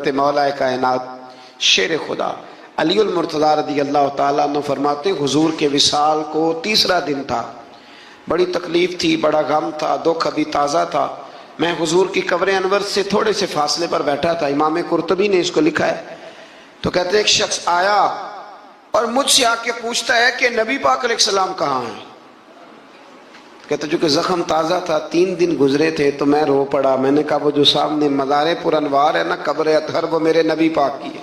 حضرت مولا کائنات شیر خدا علی المرتضیٰ رضی اللہ تعالیٰ عنہ فرماتے ہیں حضور کے وصال کو تیسرا دن تھا، بڑی تکلیف تھی، بڑا غم تھا، دکھ ابھی تازہ تھا۔ میں حضور کی قبر انور سے تھوڑے سے فاصلے پر بیٹھا تھا، امام قرطبی نے اس کو لکھا ہے۔ تو کہتے ہیں ایک شخص آیا اور مجھ سے آ کے پوچھتا ہے کہ نبی پاک علیہ السلام کہاں ہیں؟ کہتے چونکہ زخم تازہ تھا، 3 دن گزرے تھے تو میں رو پڑا۔ میں نے کہا وہ جو سامنے مزار پر انوار ہے نا، قبر اطہر، وہ میرے نبی پاک کی ہے۔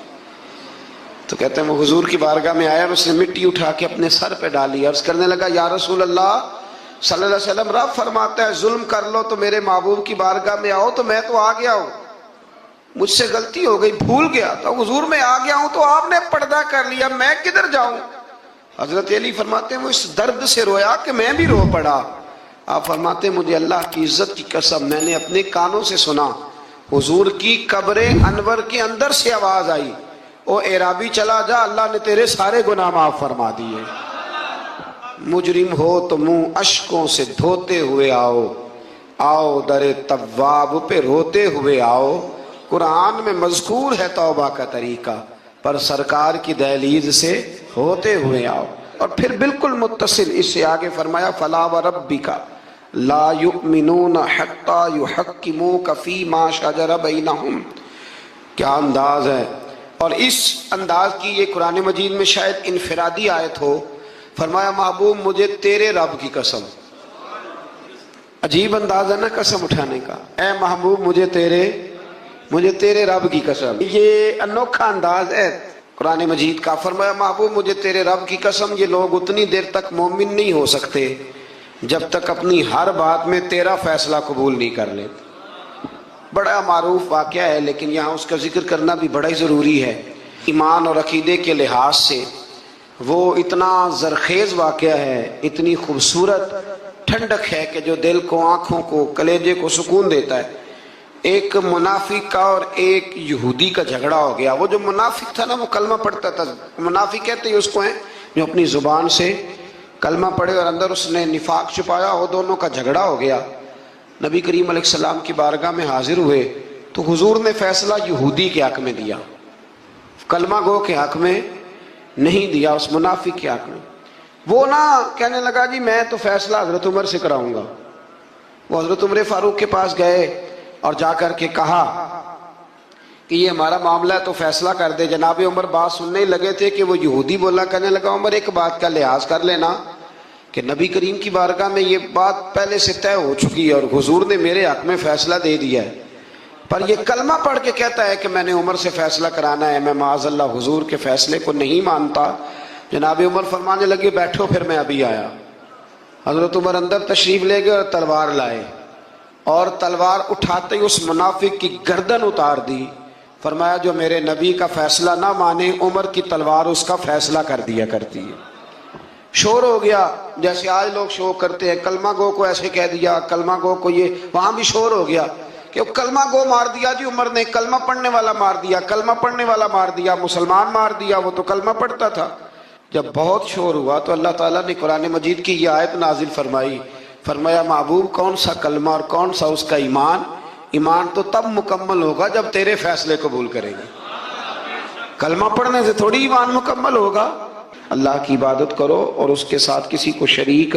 تو کہتے ہیں وہ حضور کی بارگاہ میں آیا اور اس نے مٹی اٹھا کے اپنے سر پہ ڈالی، عرض کرنے لگا یا رسول اللہ صلی اللہ علیہ وسلم، رب فرماتا ہے ظلم کر لو تو میرے محبوب کی بارگاہ میں آؤ، تو میں تو آ گیا ہوں، مجھ سے غلطی ہو گئی، بھول گیا تو حضور میں آ گیا ہوں، تو آپ نے پردہ کر لیا، میں کدھر جاؤں؟ حضرت علی فرماتے ہیں وہ اس درد سے رویا کہ میں بھی رو پڑا۔ آپ فرماتے ہیں مجھے اللہ کی عزت کی قسم میں نے اپنے کانوں سے سنا، حضور کی قبر انور کے اندر سے آواز آئی، او اعرابی چلا جا، اللہ نے تیرے سارے گناہ معاف فرما دیے، مجرم ہو تو منہ اشکوں سے دھوتے ہوئے آؤ، آؤ در تواب پہ روتے ہوئے آؤ۔ قرآن میں مذکور ہے توبہ کا طریقہ، پر سرکار کی دہلیز سے ہوتے ہوئے آؤ۔ اور پھر بالکل متصل اس سے آگے فرمایا فلا وربک لا یؤمنون حتی یحکموک فیما شجر بینہم۔ کیا انداز ہے! اور اس انداز کی یہ قرآن مجید میں شاید انفرادی آیت ہو۔ فرمایا محبوب مجھے تیرے رب کی قسم، عجیب انداز ہے نا قسم اٹھانے کا، اے محبوب مجھے تیرے رب کی قسم، یہ انوکھا انداز ہے قرآن مجید کا۔ فرمایا محبوب مجھے تیرے رب کی قسم، یہ لوگ اتنی دیر تک مومن نہیں ہو سکتے جب تک اپنی ہر بات میں تیرا فیصلہ قبول نہیں کر لیتے۔ بڑا معروف واقعہ ہے لیکن یہاں اس کا ذکر کرنا بھی بڑا ہی ضروری ہے۔ ایمان اور عقیدے کے لحاظ سے وہ اتنا زرخیز واقعہ ہے، اتنی خوبصورت ٹھنڈک ہے کہ جو دل کو، آنکھوں کو، کلیجے کو سکون دیتا ہے۔ ایک منافق کا اور ایک یہودی کا جھگڑا ہو گیا۔ وہ جو منافق تھا نا وہ کلمہ پڑھتا تھا، منافق کہتے ہیں اس کو ہیں جو اپنی زبان سے کلمہ پڑھے اور اندر اس نے نفاق چھپایا، وہ دونوں کا جھگڑا ہو گیا۔ نبی کریم علیہ السلام کی بارگاہ میں حاضر ہوئے تو حضور نے فیصلہ یہودی کے حق میں دیا، کلمہ گو کے حق میں نہیں دیا، اس منافق کے حق میں۔ وہ نہ کہنے لگا جی میں تو فیصلہ حضرت عمر سے کراؤں گا۔ وہ حضرت عمر فاروق کے پاس گئے اور جا کر کے کہا کہ یہ ہمارا معاملہ ہے تو فیصلہ کر دے۔ جناب عمر بات سننے ہی لگے تھے کہ وہ یہودی بولا، کہنے لگا عمر ایک بات کا لحاظ کر لینا کہ نبی کریم کی بارگاہ میں یہ بات پہلے سے طے ہو چکی ہے اور حضور نے میرے حق میں فیصلہ دے دیا ہے، پر یہ کلمہ پڑھ کے کہتا ہے کہ میں نے عمر سے فیصلہ کرانا ہے، میں معاذ اللہ حضور کے فیصلے کو نہیں مانتا۔ جناب عمر فرمانے لگے بیٹھو پھر میں ابھی آیا۔ حضرت عمر اندر تشریف لے گئے اور تلوار لائے، اور تلوار اٹھاتے ہی اس منافق کی گردن اتار دی۔ فرمایا جو میرے نبی کا فیصلہ نہ مانے، عمر کی تلوار اس کا فیصلہ کر دیا کرتی ہے۔ شور ہو گیا جیسے آج لوگ شور کرتے ہیں، کلمہ گو کو ایسے کہہ دیا، کلمہ گو کو یہ، وہاں بھی شور ہو گیا کہ کلمہ گو مار دیا جی عمر نے، کلمہ پڑھنے والا مار دیا، کلمہ پڑھنے والا مار دیا، مسلمان مار دیا، وہ تو کلمہ پڑھتا تھا۔ جب بہت شور ہوا تو اللہ تعالیٰ نے قرآن مجید کی یہ آیت نازل فرمائی، فرمایا محبوب کون سا کلمہ اور کون سا اس کا ایمان؟ ایمان تو تب مکمل ہوگا جب تیرے فیصلے قبول کریں گے، کلمہ پڑھنے سے تھوڑی ایمان مکمل ہوگا۔ اللہ کی عبادت کرو اور اس کے ساتھ کسی کو شریک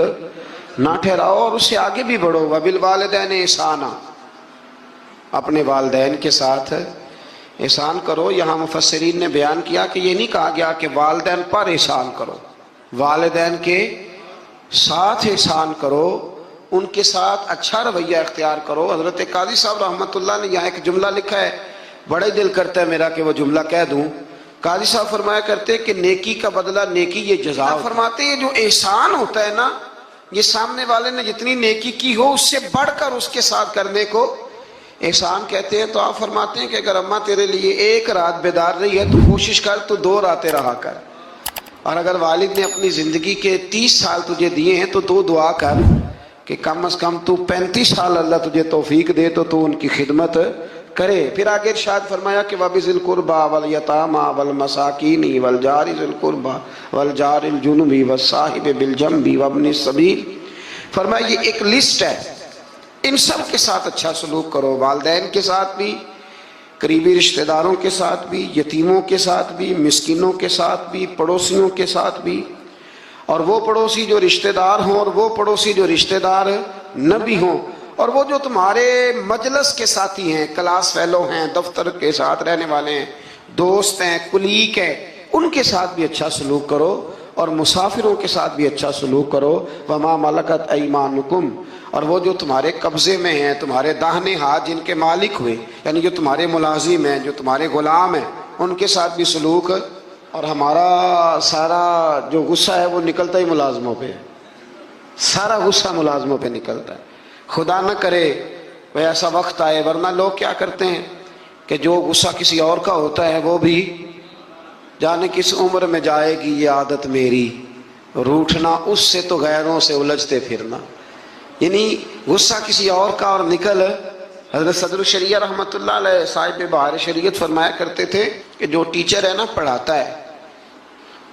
نہ ٹھہراؤ، اور اس سے آگے بھی بڑھو۔ وبالوالدین احسانا، اپنے والدین کے ساتھ احسان کرو۔ یہاں مفسرین نے بیان کیا کہ یہ نہیں کہا گیا کہ والدین پر احسان کرو، والدین کے ساتھ احسان کرو، ان کے ساتھ اچھا رویہ اختیار کرو۔ حضرت قاضی صاحب رحمۃ اللہ نے یہاں ایک جملہ لکھا ہے، بڑا ہی دل کرتا ہے میرا کہ وہ جملہ کہہ دوں۔ قاضی صاحب فرمایا کرتے کہ نیکی کا بدلہ نیکی، یہ جزا فرماتے ہیں جو احسان ہوتا ہے نا، یہ سامنے والے نے جتنی نیکی کی ہو اس سے بڑھ کر اس کے ساتھ کرنے کو احسان کہتے ہیں۔ تو آپ فرماتے ہیں کہ اگر اماں تیرے لیے 1 رات بیدار رہی ہے تو کوشش کر تو 2 راتیں رہا کر، اور اگر والد نے اپنی زندگی کے 30 سال تجھے دیے ہیں تو 2 دعا کر کہ کم از کم تو 35 سال اللہ تجھے توفیق دے تو ان کی خدمت کرے۔ پھر آگے ارشاد فرمایا کہ وَبِذِي الْقُرْبَى وَالْيَتَامَى وَالْمَسَاكِينِ وَالْجَارِ ذِي الْقُرْبَى وَالْجَارِ الْجُنُبِ وَالصَّاحِبِ بِالْجَنبِ وَابْنِ السَّبِيلِ۔ فرمایا یہ ایک لسٹ ہے، ان سب کے ساتھ اچھا سلوک کرو، والدین کے ساتھ بھی، قریبی رشتہ داروں کے ساتھ بھی، یتیموں کے ساتھ بھی، مسکینوں کے ساتھ بھی، پڑوسیوں کے ساتھ بھی، اور وہ پڑوسی جو رشتہ دار ہوں اور وہ پڑوسی جو رشتہ دار نہ بھی ہوں، اور وہ جو تمہارے مجلس کے ساتھی ہیں، کلاس فیلو ہیں، دفتر کے ساتھ رہنے والے ہیں، دوست ہیں، کلیگ ہیں، ان کے ساتھ بھی اچھا سلوک کرو، اور مسافروں کے ساتھ بھی اچھا سلوک کرو۔ وما ملکت ایمانکم، اور وہ جو تمہارے قبضے میں ہیں، تمہارے داہنے ہاتھ جن کے مالک ہوئے، یعنی جو تمہارے ملازم ہیں، جو تمہارے غلام ہیں، ان کے ساتھ بھی سلوک۔ اور ہمارا سارا جو غصہ ہے وہ نکلتا ہی ملازموں پہ، سارا غصہ ملازموں پہ نکلتا ہے۔ خدا نہ کرے وہ ایسا وقت آئے، ورنہ لوگ کیا کرتے ہیں کہ جو غصہ کسی اور کا ہوتا ہے وہ بھی جانے کس عمر میں جائے گی یہ عادت میری، روٹھنا اس سے تو غیروں سے الجھتے پھرنا۔ یعنی غصہ کسی اور کا اور نکل۔ حضرت صدر الشریعہ رحمۃ اللہ علیہ صاحب بہار شریعت فرمایا کرتے تھے کہ جو ٹیچر ہے نا پڑھاتا ہے،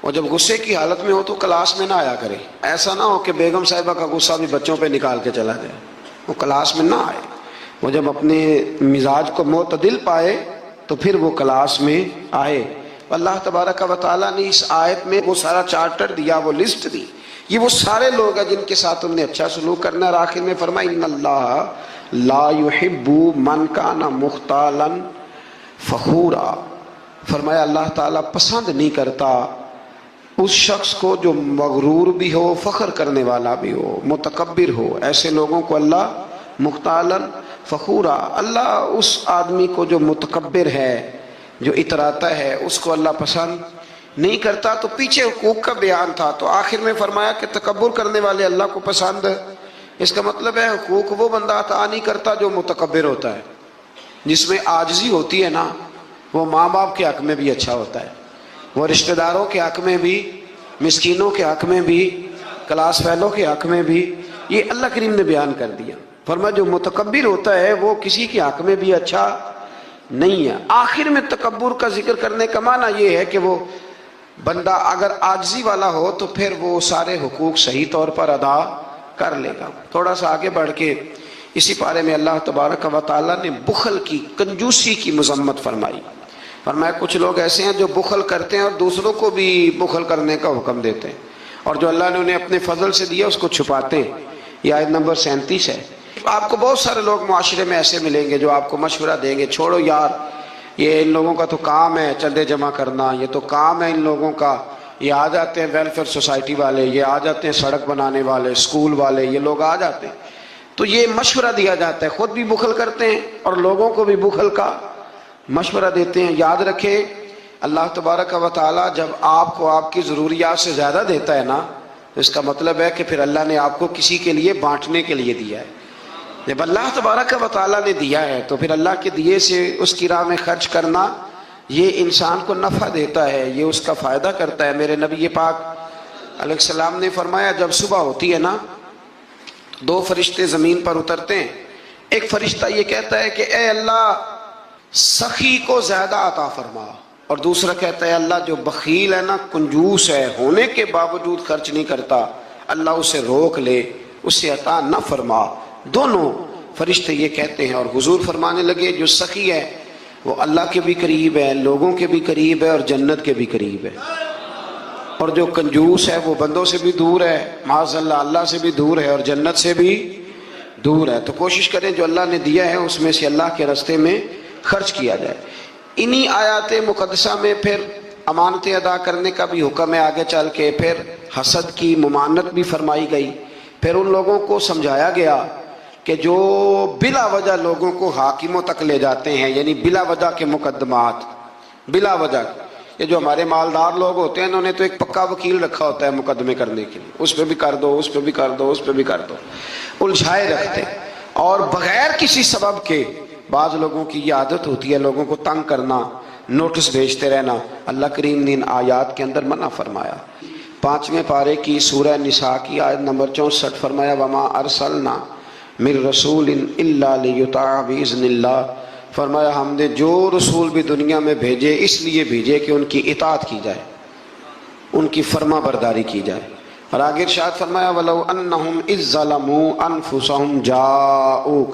اور جب غصے کی حالت میں ہو تو کلاس میں نہ آیا کرے۔ ایسا نہ ہو کہ بیگم صاحبہ کا غصہ بھی بچوں پہ نکال کے چلا جائے، وہ کلاس میں نہ آئے۔ وہ جب اپنے مزاج کو معتدل پائے تو پھر وہ کلاس میں آئے۔ اللہ تبارک و تعالیٰ نے اس آیت میں وہ سارا چارٹر دیا، وہ لسٹ دی، یہ وہ سارے لوگ ہیں جن کے ساتھ تم نے اچھا سلوک کرنا ہے۔ اور آخر میں فرمایا ان اللہ لا يحب من کان مختالا فخورا، فرمایا اللہ تعالیٰ پسند نہیں کرتا اس شخص کو جو مغرور بھی ہو، فخر کرنے والا بھی ہو، متکبر ہو۔ ایسے لوگوں کو اللہ مختالا فخورا، اللہ اس آدمی کو جو متکبر ہے، جو اتراتا ہے، اس کو اللہ پسند نہیں کرتا۔ تو پیچھے حقوق کا بیان تھا، تو آخر میں فرمایا کہ تکبر کرنے والے اللہ کو پسند۔ اس کا مطلب ہے حقوق وہ بندہ عطا نہیں کرتا جو متکبر ہوتا ہے، جس میں عاجزی ہوتی ہے نا، وہ ماں باپ کے حق میں بھی اچھا ہوتا ہے، وہ رشتہ داروں کے حق میں بھی، مسکینوں کے حق میں بھی، کلاس فیلو کے حق میں بھی۔ یہ اللہ کریم نے بیان کر دیا۔ فرمایا جو متکبر ہوتا ہے وہ کسی کے حق میں بھی اچھا نہیں ہے۔ آخر میں تکبر کا ذکر کرنے کا معنی یہ ہے کہ وہ بندہ اگر عاجزی والا ہو تو پھر وہ سارے حقوق صحیح طور پر ادا کر لے گا۔ تھوڑا سا آگے بڑھ کے اسی پارے میں اللہ تبارک و تعالیٰ نے بخل کی، کنجوسی کی مذمت فرمائی۔ فرمایا کچھ لوگ ایسے ہیں جو بخل کرتے ہیں اور دوسروں کو بھی بخل کرنے کا حکم دیتے ہیں، اور جو اللہ نے انہیں اپنے فضل سے دیا اس کو چھپاتے ہیں۔ یہ آیت نمبر 37 ہے۔ آپ کو بہت سارے لوگ معاشرے میں ایسے ملیں گے جو آپ کو مشورہ دیں گے، چھوڑو یار، یہ ان لوگوں کا تو کام ہے چندے جمع کرنا، یہ تو کام ہے ان لوگوں کا، یہ آ جاتے ہیں ویلفیئر سوسائٹی والے، یہ آ جاتے ہیں سڑک بنانے والے، اسکول والے، یہ لوگ آ جاتے ہیں۔ تو یہ مشورہ دیا جاتا ہے، خود بھی بخل کرتے ہیں اور لوگوں کو بھی بخل کا مشورہ دیتے ہیں۔ یاد رکھیں اللہ تبارک و تعالیٰ جب آپ کو آپ کی ضروریات سے زیادہ دیتا ہے نا، تو اس کا مطلب ہے کہ پھر اللہ نے آپ کو کسی کے لیے بانٹنے کے لیے دیا ہے۔ جب اللہ تبارک و تعالیٰ نے دیا ہے تو پھر اللہ کے دیے سے اس کی راہ میں خرچ کرنا یہ انسان کو نفع دیتا ہے، یہ اس کا فائدہ کرتا ہے۔ میرے نبی پاک علیہ السلام نے فرمایا جب صبح ہوتی ہے نا، دو فرشتے زمین پر اترتے ہیں۔ ایک فرشتہ یہ کہتا ہے کہ اے اللہ سخی کو زیادہ عطا فرما، اور دوسرا کہتا ہے اللہ جو بخیل ہے نا، کنجوس ہے، ہونے کے باوجود خرچ نہیں کرتا، اللہ اسے روک لے، اسے عطا نہ فرما۔ دونوں فرشتے یہ کہتے ہیں، اور حضور فرمانے لگے جو سخی ہے وہ اللہ کے بھی قریب ہے، لوگوں کے بھی قریب ہے، اور جنت کے بھی قریب ہے، اور جو کنجوس ہے وہ بندوں سے بھی دور ہے، معاذ اللہ اللہ سے بھی دور ہے، اور جنت سے بھی دور ہے۔ تو کوشش کریں جو اللہ نے دیا ہے اس میں سے اللہ کے راستے میں خرچ کیا جائے۔ انہی آیات مقدسہ میں پھر امانتیں ادا کرنے کا بھی حکم ہے آگے چل کے، پھر حسد کی ممانعت بھی فرمائی گئی، پھر ان لوگوں کو سمجھایا گیا کہ جو بلا وجہ لوگوں کو حاکموں تک لے جاتے ہیں، یعنی بلا وجہ کے مقدمات، بلا وجہ، یہ جو ہمارے مالدار لوگ ہوتے ہیں انہوں نے تو ایک پکا وکیل رکھا ہوتا ہے مقدمے کرنے کے لیے، اس پہ بھی کر دو، اس پہ بھی کر دو، اس پہ بھی کر دو، الجھائے رکھتے ہیں، اور بغیر کسی سبب کے بعض لوگوں کی یہ عادت ہوتی ہے لوگوں کو تنگ کرنا، نوٹس بھیجتے رہنا۔ اللہ کریم نے ان آیات کے اندر منع فرمایا۔ 5ویں پارے کی سورہ نساء کی آیت نمبر 64 فرمایا وما ارسلنا من رسول الا لیطاع باذن اللہ، فرمایا ہم نے جو رسول بھی دنیا میں بھیجے اس لیے بھیجے کہ ان کی اطاعت کی جائے، ان کی فرما برداری کی جائے۔ اور آگے ارشاد فرمایا وَلَوْ أَنَّهُمْ إِذ ظَّلَمُوا أَنفُسَهُمْ جَاءُوكَ،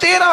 13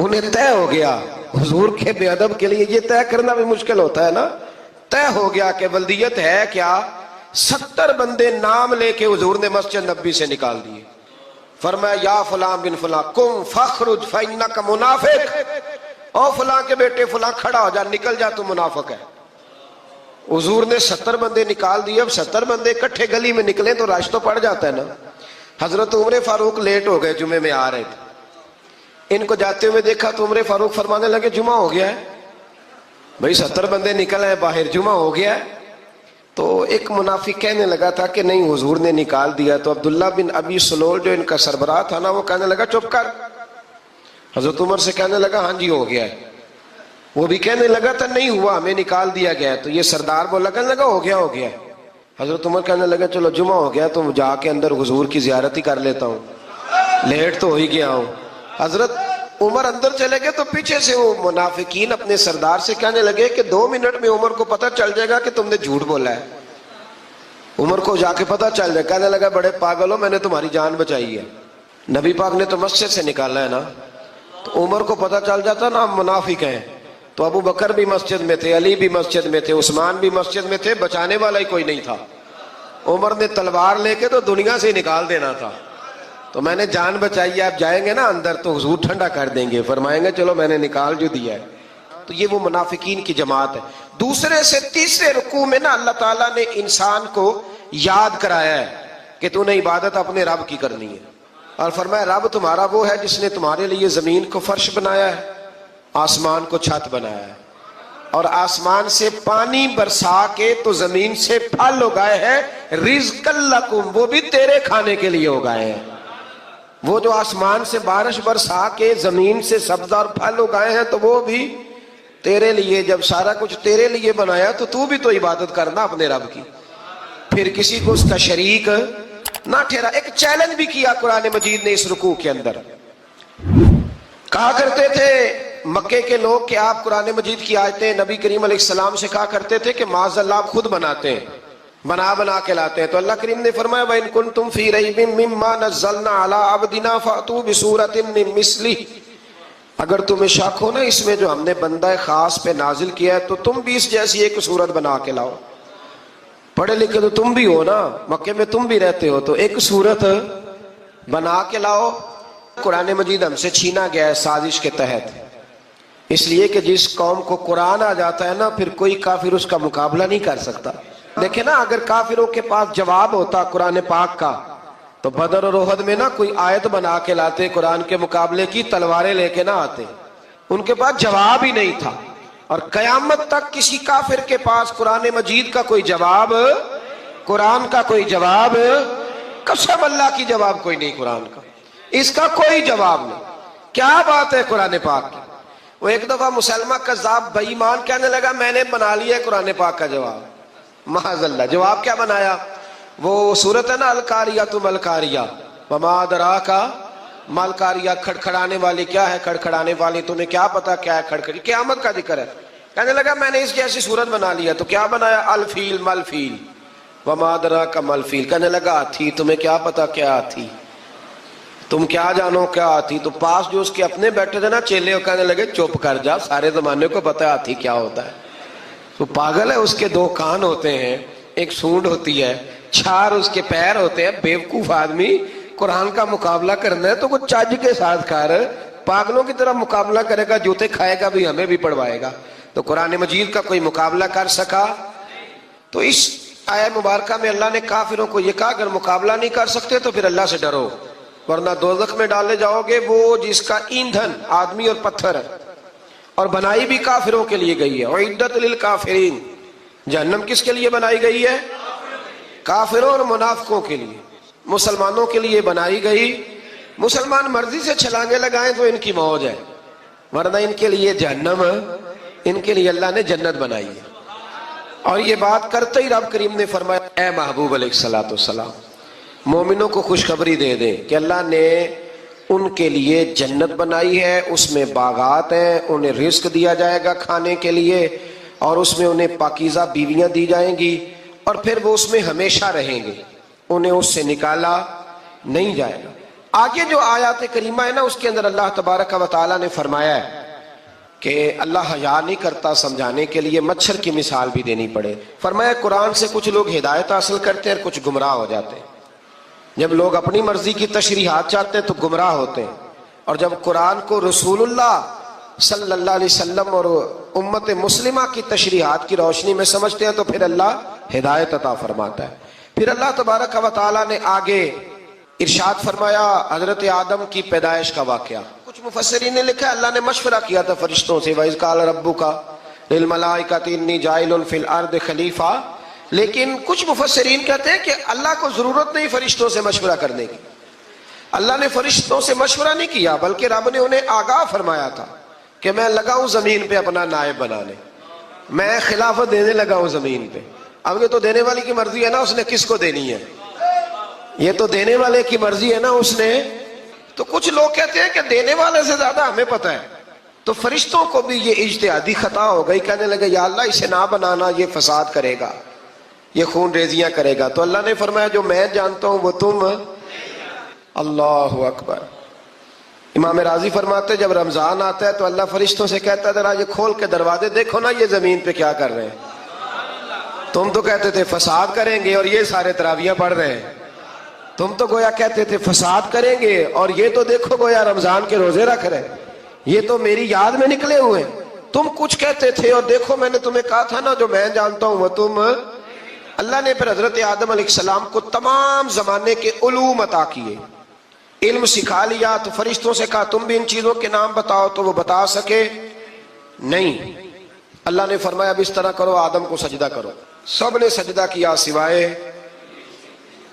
انہیں طے ہو گیا حضور کے بے ادب کے لیے یہ طے کرنا بھی مشکل ہوتا ہے نا. طے ہو گیا کہ ولدیت ہے کیا. 70 بندے نام لے کے حضور نے مسجد نبی سے نکال دیے. فرمایا یا فلاں بن فلاں قم فخرج فإنک منافق. او فلاں کے بیٹے فلاں کھڑا ہو جا, نکل جا, تو منافق ہے. حضور نے 70 بندے نکال دیے. اب 70 بندے اکٹھے گلی میں نکلیں تو رش تو پڑ جاتا ہے نا. حضرت عمر فاروق لیٹ ہو گئے, جمعے میں آ رہے تھے. ان کو جاتے ہوئے دیکھا تو عمر فاروق فرمانے لگے جمعہ ہو گیا ہے. بھئی 70 بندے نکل آئے باہر, جمعہ ہو گیا ہے. تو ایک منافق کہنے لگا تھا کہ نہیں حضور نے نکال دیا. تو عبداللہ بن ابی سلول جو ان کا سربراہ تھا نا, وہ کہنے لگا چپ کر. حضرت عمر سے کہنے لگا ہاں جی ہو گیا ہے. وہ بھی کہنے لگا تھا نہیں ہوا, ہمیں نکال دیا گیا ہے. تو یہ سردار بولا, کہنے لگا ہو گیا ہو گیا. حضرت عمر کہنے لگا چلو جمعہ ہو گیا تو جا کے اندر حضور کی زیارت ہی کر لیتا ہوں, لیٹ تو ہو ہی گیا ہوں. حضرت عمر اندر چلے گئے تو پیچھے سے وہ منافقین اپنے سردار سے کہنے لگے کہ 2 منٹ میں عمر کو پتہ چل جائے گا کہ تم نے جھوٹ بولا ہے. عمر کو جا کے پتہ چل جائے. کہنے لگا بڑے پاگل ہو, میں نے تمہاری جان بچائی ہے, نبی پاک نے تو مسجد سے نکالا ہے نا. تو عمر کو پتہ چل جاتا نا ہم منافق ہیں. تو ابو بکر بھی مسجد میں تھے, علی بھی مسجد میں تھے, عثمان بھی مسجد میں تھے, بچانے والا ہی کوئی نہیں تھا. عمر نے تلوار لے کے تو دنیا سے نکال دینا تھا. تو میں نے جان بچائی, آپ جائیں گے نا اندر تو حضور ٹھنڈا کر دیں گے, فرمائیں گے چلو میں نے نکال جو دیا ہے. تو یہ وہ منافقین کی جماعت ہے. دوسرے سے تیسرے رکوع میں نا اللہ تعالیٰ نے انسان کو یاد کرایا ہے کہ تو نے عبادت اپنے رب کی کرنی ہے. اور فرمایا رب تمہارا وہ ہے جس نے تمہارے لیے زمین کو فرش بنایا ہے, آسمان کو چھت بنایا ہے, اور آسمان سے پانی برسا کے تو زمین سے پھل اگائے ہیں, رزقا لکم, وہ بھی تیرے کھانے کے لیے اگائے ہیں. وہ جو آسمان سے بارش برسا کے زمین سے سبز اور پھل اگائے ہیں تو وہ بھی تیرے لیے. جب سارا کچھ تیرے لیے بنایا تو بھی تو عبادت کرنا اپنے رب کی, پھر کسی کو اس کا شریک نہ ٹھہرا. ایک چیلنج بھی کیا قرآن مجید نے اس رکوع کے اندر. کہا کرتے تھے مکے کے لوگ کہ آپ قرآن مجید کی آیتیں نبی کریم علیہ السلام سے کہا کرتے تھے کہ معاذ اللہ آپ خود بناتے ہیں, بنا کے لاتے ہیں. تو اللہ کریم نے فرمایا وَإِن كُنتُمْ فِي رَيْبٍ مِّمَّا نَزَّلْنَا عَلَىٰ عَبْدِنَا فَأْتُوا بِسُورَةٍ مِّن مِّثْلِهِ. اگر تمہیں شک ہو نا اس میں جو ہم نے بندہ خاص پہ نازل کیا ہے تو تم بھی اس جیسی ایک صورت بنا کے لاؤ. پڑھے لکھے تو تم بھی ہو نا, مکے میں تم بھی رہتے ہو, تو ایک صورت بنا کے لاؤ. قرآن مجید ہم سے چھینا گیا ہے سازش کے تحت, اس لیے کہ جس قوم کو قرآن آ جاتا ہے نا پھر کوئی کافر اس کا مقابلہ نہیں کر سکتا. دیکھیں نا اگر کافروں کے پاس جواب ہوتا قرآن پاک کا تو بدر اور احد میں نا کوئی آیت بنا کے لاتے قرآن کے مقابلے کی, تلواریں لے کے نہ آتے. ان کے پاس جواب ہی نہیں تھا. اور قیامت تک کسی کافر کے پاس قرآن مجید کا کوئی جواب, قرآن کا کوئی جواب, قسم اللہ کی جواب کوئی نہیں قرآن کا, اس کا کوئی جواب نہیں. کیا بات ہے قرآن پاک کی. وہ ایک دفعہ مسلمہ کذاب بے ایمان کہنے لگا میں نے بنا لیا ہے قرآن پاک کا جواب. معاذ اللہ, جواب کیا بنایا؟ وہ سورت ہے نا القاریۃ ما القاریۃ وما ادراک ما القاریۃ, کھڑکھڑانے والی کیا ہے, کھڑکھڑانے والی تمہیں کیا پتا کیا ہے کھڑکھڑی, قیامت کا ذکر ہے. کہنے لگا میں نے اس جیسی صورت بنا لیا. تو کیا بنایا؟ الفیل مل فیل وما ادراک ما الفیل. کہنے لگا ہاتھی, تمہیں کیا پتا کیا ہاتھی, تم کیا جانو کیا ہاتھی. تو پاس جو اس کے اپنے بیٹھے تھے نا چیلے, وہ کہنے لگے چپ کر جا, سارے زمانے کو پتا ہے ہاتھی کیا ہوتا ہے. تو پاگل ہے, اس کے 2 کان ہوتے ہیں, ایک سونڈ ہوتی ہے, 4 اس کے پیر ہوتے ہیں. بیوقوف آدمی, قرآن کا مقابلہ کرنا ہے تو کچھ چج کے ساتھ کر, پاگلوں کی طرح مقابلہ کرے گا, جوتے کھائے گا بھی, ہمیں بھی پڑھوائے گا. تو قرآن مجید کا کوئی مقابلہ کر سکا؟ تو اس آیہ مبارکہ میں اللہ نے کافروں کو یہ کہا اگر مقابلہ نہیں کر سکتے تو پھر اللہ سے ڈرو, ورنہ دوزخ میں ڈالے جاؤ گے, وہ جس کا ایندھن آدمی اور پتھر ہے, اور بنائی بھی کافروں کے لیے گئی ہے. اعدت للکافرین, جہنم کس کے لیے بنائی گئی ہے؟ کافروں اور منافقوں کے لیے. مسلمانوں کے لیے بنائی گئی, مسلمان مرضی سے چھلانگے لگائیں تو ان کی موج ہے, ورنہ ان کے لیے جہنم, ان کے لیے اللہ نے جنت بنائی ہے. اور یہ بات کرتے ہی رب کریم نے فرمایا اے محبوب علیہ الصلوۃ والسلام مومنوں کو خوشخبری دے دیں کہ اللہ نے ان کے لیے جنت بنائی ہے, اس میں باغات ہیں, انہیں رزق دیا جائے گا کھانے کے لیے, اور اس میں انہیں پاکیزہ بیویاں دی جائیں گی, اور پھر وہ اس میں ہمیشہ رہیں گے, انہیں اس سے نکالا نہیں جائے گا. آگے جو آیات کریمہ ہے نا اس کے اندر اللہ تبارک و تعالیٰ نے فرمایا ہے کہ اللہ حیا نہیں کرتا سمجھانے کے لیے مچھر کی مثال بھی دینی پڑے. فرمایا قرآن سے کچھ لوگ ہدایت حاصل کرتے ہیں اور کچھ گمراہ ہو جاتے ہیں. جب لوگ اپنی مرضی کی تشریحات چاہتے ہیں تو گمراہ ہوتے ہیں، اور جب قرآن کو رسول اللہ صلی اللہ علیہ وسلم اور امت مسلمہ کی تشریحات کی روشنی میں سمجھتے ہیں تو پھر اللہ ہدایت عطا فرماتا ہے. پھر اللہ تبارک و تعالیٰ نے آگے ارشاد فرمایا حضرت آدم کی پیدائش کا واقعہ. کچھ مفسرین نے لکھا ہے اللہ نے مشورہ کیا تھا فرشتوں سے، وَإِذْ قَالَ رَبُّكَ لِلْمَلَائِكَةِ إِنِّي جَاعِلٌ فِي الْأَرْضِ خَلِيفَةً. لیکن کچھ مفسرین کہتے ہیں کہ اللہ کو ضرورت نہیں فرشتوں سے مشورہ کرنے کی. اللہ نے فرشتوں سے مشورہ نہیں کیا، بلکہ رب نے انہیں آگاہ فرمایا تھا کہ میں لگا ہوں زمین پہ اپنا نائب بنانے، میں خلافت دینے لگا ہوں زمین پہ. اب یہ تو دینے والی کی مرضی ہے نا اس نے کس کو دینی ہے، یہ تو دینے والے کی مرضی ہے نا اس نے. تو کچھ لوگ کہتے ہیں کہ دینے والے سے زیادہ ہمیں پتہ ہے. تو فرشتوں کو بھی یہ اجتہادی خطا ہو گئی، کہنے لگے یا اللہ اسے نہ بنانا، یہ فساد کرے گا، یہ خون ریزیاں کرے گا. تو اللہ نے فرمایا جو میں جانتا ہوں وہ تم. اللہ اکبر. امام راضی فرماتے جب رمضان آتا ہے تو اللہ فرشتوں سے کہتا ہے ذرا یہ کھول کے دروازے دیکھو نا یہ زمین پہ کیا کر رہے ہیں. تم تو کہتے تھے فساد کریں گے اور یہ سارے تراویحیں پڑھ رہے ہیں. تم تو گویا کہتے تھے فساد کریں گے اور یہ تو دیکھو گویا رمضان کے روزے رکھ رہے ہیں، یہ تو میری یاد میں نکلے ہوئے. تم کچھ کہتے تھے اور دیکھو میں نے تمہیں کہا تھا نا جو میں جانتا ہوں وہ تم. اللہ نے پھر حضرت آدم علیہ السلام کو تمام زمانے کے علوم عطا کیے، علم سکھا لیا. تو فرشتوں سے کہا تم بھی ان چیزوں کے نام بتاؤ، تو وہ بتا سکے نہیں. اللہ نے فرمایا اب اس طرح کرو آدم کو سجدہ کرو. سب نے سجدہ کیا سوائے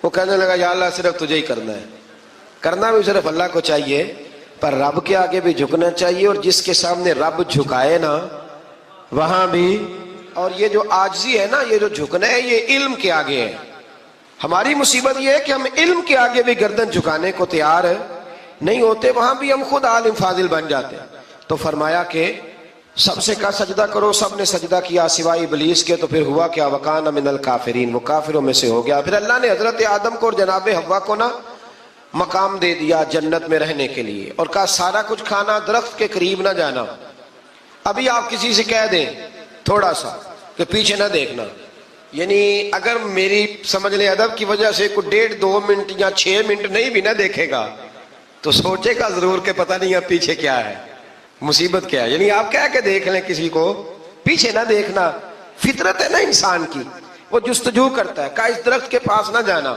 وہ. کہنے لگا یا اللہ صرف تجھے ہی کرنا ہے. کرنا بھی صرف اللہ کو چاہیے، پر رب کے آگے بھی جھکنا چاہیے، اور جس کے سامنے رب جھکائے نا وہاں بھی. اور یہ جو عاجزی ہے نا، یہ جو جھکنا ہے یہ علم کے آگے ہے. ہماری مصیبت یہ ہے کہ ہم علم کے آگے بھی گردن جھکانے کو تیار نہیں ہوتے، وہاں بھی ہم خود عالم فاضل بن جاتے ہیں. تو فرمایا کہ سب سے کہا سجدہ کرو، سب نے سجدہ کیا سوائے ابلیس کے. تو پھر ہوا کیا وَكَانَ مِنَ الْكَافِرِينَ، وہ کافروں میں سے ہو گیا. پھر اللہ نے حضرت آدم کو اور جناب حوا کو نا مقام دے دیا جنت میں رہنے کے لیے، اور کہا سارا کچھ کھانا، درخت کے قریب نہ جانا. ابھی آپ کسی سے کہہ دیں تھوڑا سا کہ پیچھے نہ دیکھنا، یعنی اگر میری سمجھ لیں ادب کی وجہ سے کوئی 1.5-2 منٹ یا 6 منٹ نہیں بھی نہ دیکھے گا تو سوچے گا ضرور کہ پتہ نہیں اب پیچھے کیا ہے، مصیبت کیا ہے. یعنی آپ کہہ کے دیکھ لیں کسی کو پیچھے نہ دیکھنا. فطرت ہے نا انسان کی، وہ جستجو کرتا ہے. کہا اس درخت کے پاس نہ جانا.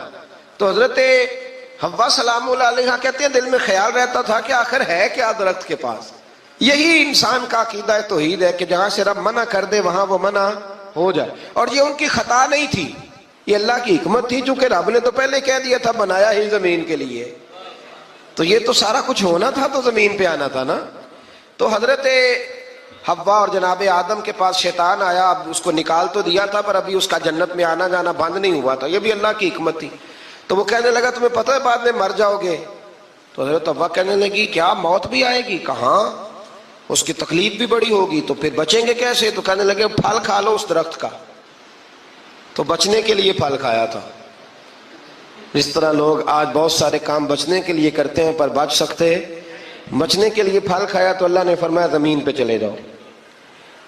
تو حضرت حوا سلام اللہ علیہ کہتے ہیں دل میں خیال رہتا تھا کہ آخر ہے کیا درخت کے پاس. یہی انسان کا عقیدہ توحید ہے کہ جہاں سے رب منع کر دے وہاں وہ منع ہو جائے. اور یہ ان کی خطا نہیں تھی، یہ اللہ کی حکمت تھی، چونکہ رب نے تو پہلے کہہ دیا تھا بنایا ہی زمین کے لیے، تو یہ تو سارا کچھ ہونا تھا تو زمین پہ آنا تھا نا. تو حضرت حوا اور جناب آدم کے پاس شیطان آیا. اب اس کو نکال تو دیا تھا پر ابھی اس کا جنت میں آنا جانا بند نہیں ہوا تھا، یہ بھی اللہ کی حکمت تھی. تو وہ کہنے لگا تمہیں پتہ ہے بعد میں مر جاؤ گے. تو حضرت حوا کہنے لگی کیا موت بھی آئے گی؟ کہاں، اس کی تکلیف بھی بڑی ہوگی، تو پھر بچیں گے کیسے؟ تو کہنے لگے پھل کھا لو اس درخت کا. تو بچنے کے لیے پھل کھایا تھا. جس طرح لوگ آج بہت سارے کام بچنے کے لیے کرتے ہیں پر بچ سکتے، بچنے کے لیے پھل کھایا. تو اللہ نے فرمایا زمین پہ چلے جاؤ.